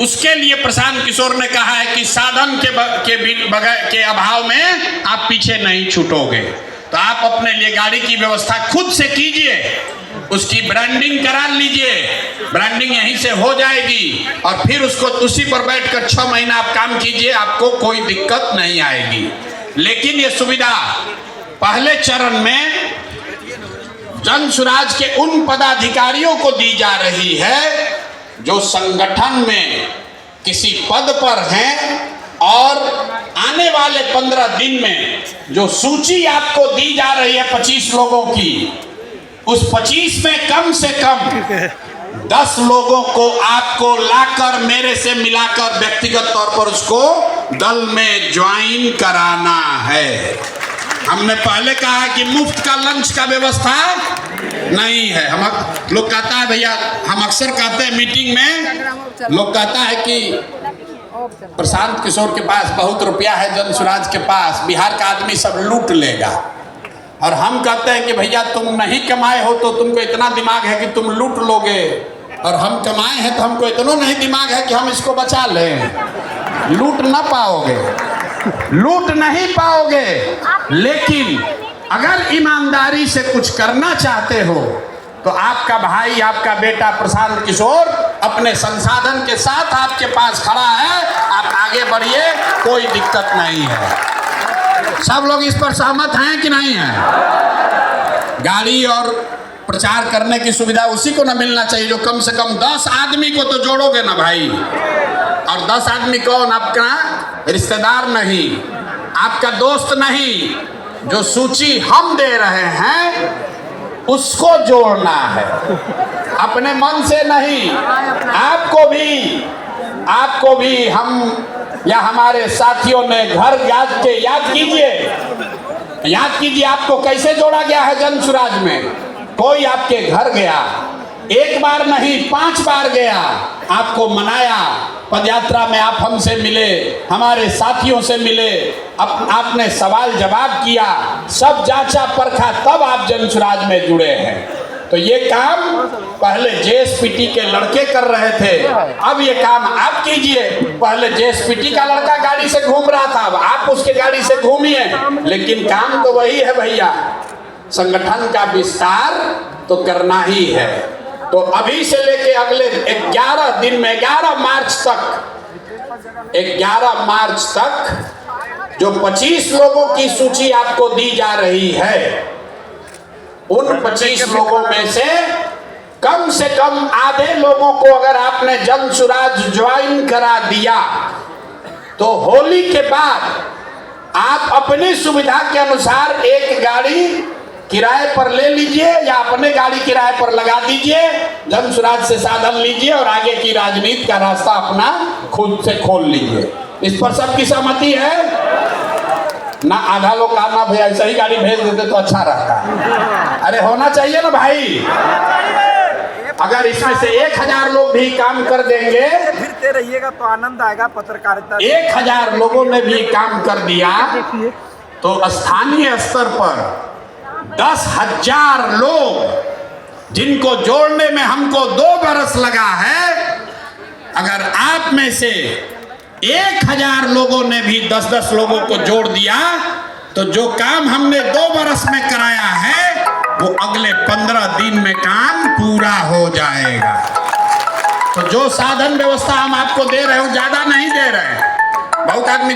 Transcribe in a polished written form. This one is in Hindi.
उसके लिए प्रशांत किशोर ने कहा है कि साधन के अभाव में आप पीछे नहीं छूटोगे। तो आप अपने लिए गाड़ी की व्यवस्था खुद से कीजिए, उसकी ब्रांडिंग करा लीजिए, ब्रांडिंग यहीं से हो जाएगी और फिर उसको उसी पर बैठकर 6 महीना आप काम कीजिए, आपको कोई दिक्कत नहीं आएगी। लेकिन ये सुविधा पहले चरण में जन सुराज के उन पदाधिकारियों को दी जा रही है जो संगठन में किसी पद पर हैं और आने वाले 15 दिन में जो सूची आपको दी जा रही है 25 लोगों की, उस 25 में कम से कम 10 लोगों को आपको लाकर मेरे से मिलाकर व्यक्तिगत तौर पर उसको दल में ज्वाइन कराना है। हमने पहले कहा कि मुफ्त का लंच का व्यवस्था नहीं है। हम लोग कहता है भैया, हम अक्सर कहते हैं मीटिंग में, लोग कहता है कि प्रशांत किशोर के पास बहुत रुपया है, जन सुराज के पास बिहार का आदमी सब लूट लेगा। और हम कहते हैं कि भैया तुम नहीं कमाए हो तो तुमको इतना दिमाग है कि तुम लूट लोगे, और हम कमाए हैं तो हमको इतना नहीं दिमाग है कि हम इसको बचा लें। लूट ना पाओगे, लूट नहीं पाओगे, लेकिन अगर ईमानदारी से कुछ करना चाहते हो तो आपका भाई, आपका बेटा प्रशांत किशोर अपने संसाधन के साथ आपके पास खड़ा है। आप आगे बढ़िए, कोई दिक्कत नहीं है। सब लोग इस पर सहमत हैं कि नहीं है? गाड़ी और प्रचार करने की सुविधा उसी को ना मिलना चाहिए जो कम से कम 10 आदमी को तो जोड़ोगे ना भाई। और 10 आदमी कौन? आपका रिश्तेदार नहीं, आपका दोस्त नहीं, जो सूची हम दे रहे हैं उसको जोड़ना है, अपने मन से नहीं। आपको भी हम या हमारे साथियों ने घर याद कीजिए आपको कैसे जोड़ा गया है जन सुराज में। कोई आपके घर गया, एक बार नहीं 5 बार गया, आपको मनाया, पदयात्रा में आप हमसे मिले, हमारे साथियों से मिले, आपने सवाल जवाब किया, सब जांचा परखा, तब आप जन सुराज में जुड़े हैं। तो ये काम पहले जेएसपीटी के लड़के कर रहे थे, अब ये काम आप कीजिए। पहले जेएसपीटी का लड़का गाड़ी से घूम रहा था, अब आप उसके गाड़ी से घूमिए, लेकिन काम तो वही है भैया। संगठन का विस्तार तो करना ही है। तो अभी से लेके अगले 11 दिन में 11 मार्च तक जो 25 लोगों की सूची आपको दी जा रही है, उन 25 लोगों में से कम आधे लोगों को अगर आपने जन सुराज ज्वाइन करा दिया तो होली के बाद आप अपनी सुविधा के अनुसार एक गाड़ी किराए पर ले लीजिए या अपने गाड़ी किराए पर लगा दीजिए, जन सुराज से साधन लीजिए और आगे की राजनीति का रास्ता अपना खुद से खोल लीजिए। इस पर सबकी सहमति है ना? आधा लोग आना भैया ऐसा ही गाड़ी भेज देते तो अच्छा रहता। अरे होना चाहिए ना भाई। अगर इसमें से 1000 लोग भी काम कर देंगे, फिरते रहिएगा तो आनंद आएगा पत्रकारिता। 1000 लोगों ने भी काम कर दिया तो स्थानीय स्तर पर 10,000 लोग जिनको जोड़ने में हमको 2 बरस लगा है, अगर आप में से 1000 लोगों ने भी 10-10 लोगों को जोड़ दिया तो जो काम हमने 2 बरस में कराया है वो अगले 15 दिन में काम पूरा हो जाएगा। तो जो साधन व्यवस्था हम आपको दे रहे हो, ज्यादा नहीं दे रहे हैं। बहुत आदमी